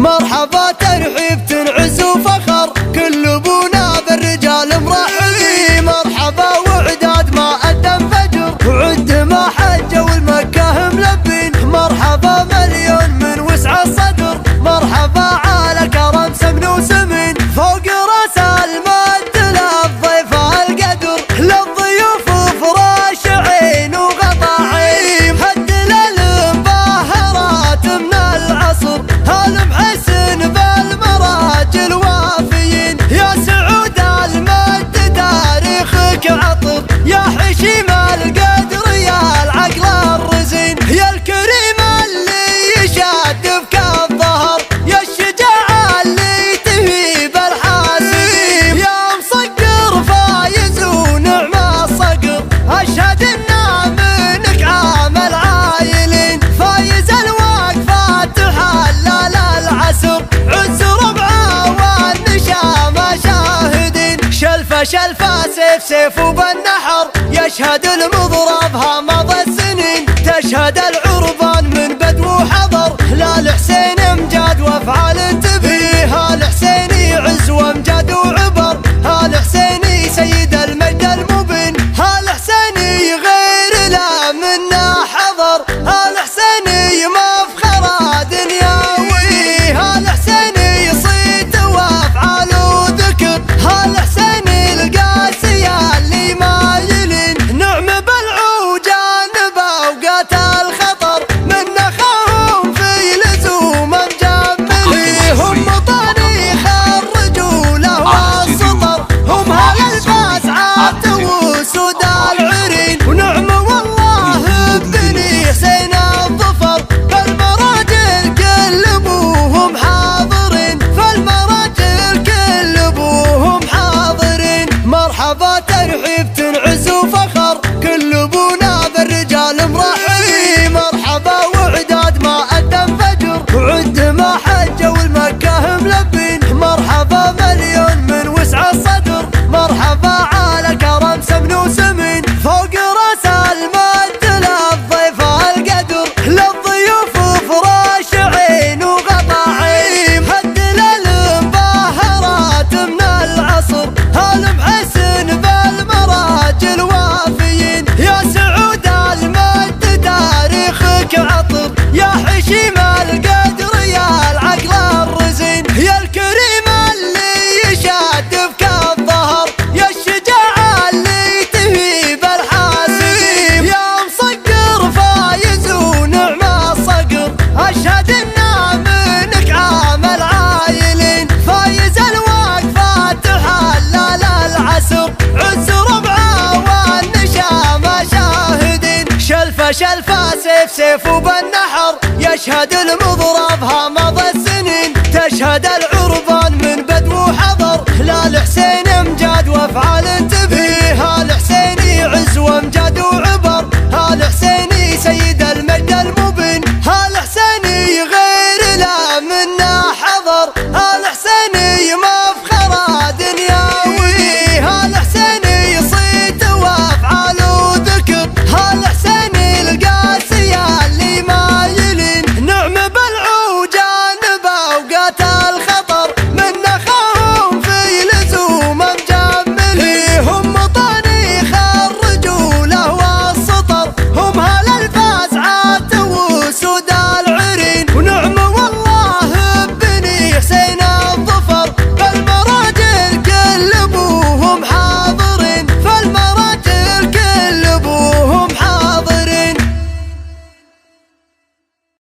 مرحبا ترحيب تنعز وفخر، كل ابونا بالرجال مرحبين. مرحبا وعداد ما أدى فجر، وعد ما حج والمكة ملبين. مرحبا مليون من وسع الصدر، مرحبا على كرم سمن وسمين. فوق راس المد للضيف القدر، للضيوف فراش عين وغطا عين. هد للمباهرات من العصر، هالمحسن بالمراجل وافيين. يا سعود المد تاريخك عطر، يا حشيم القدر يا العقل الرزين. يا الكريم اللي يشاد بك الظهر، يا الشجاع اللي تهيب الحاسين. يا مصقر فايز ونعم الصقر، اشهد ان منك عامل عايلين. فايز الوقفات حلال العسر، عز ربعه والنشامه شاهدين. شلفه شلفه سيف سيف وبالنحر، يشهد المضربها مضى السنين. تشهد العربان من بدو وحضر، لا الحسين امجاد وافعال تبيه. هالحسيني عز وامجاد وعبر، هالحسيني سيد المجد المبين. هالحسيني غير لا منا حضر، هالحسيني مفخره دنياوي. هالحسيني صيت وافعال وذكر، هالحسيني القاسيه اللي مايلين. نعم بالعوجان باوقات الخطر، من نخاهم في لزوم مجملي. هم طريق الرجوله والسطر، هم هالالباس عاد وسود العرين. ونعم والله بني حسين الظفر، فالمراجل كل ابوهم حاضرين. فالمراجل كل ابوهم حاضرين. مرحبا ترحيب تنعز وفخر، كل ابونا بالرجال مرحبين. مرحبا وعداد ما أدى فجر، وعد ما حج والمكة ملبين. مرحبا مليون من وسع الصدر، مرحبا على كرم سمن وسمين. فوق راس المد للضيف القدر، للضيوف فراش عين وغطا عين. هد للمباهرات من العصر، هالمحسن بالمراجل وافيين. يا سعود المد تاريخك عطر، يا حشيم القدر يا العقل الرزين. يا الكريم اللي يشاد بك الظهر، يا الشجاع اللي تهيب الحاسين. يا مصقر فايز ونعم الصقر، اشهد ان منك عامل عايلين. فايز الوقفات حلال العسر، عز ربعه والنشامه شاهدين. شلفه شلفه سيف سيف وبالنحر، يشهد المضربها مضى السنين. تشهد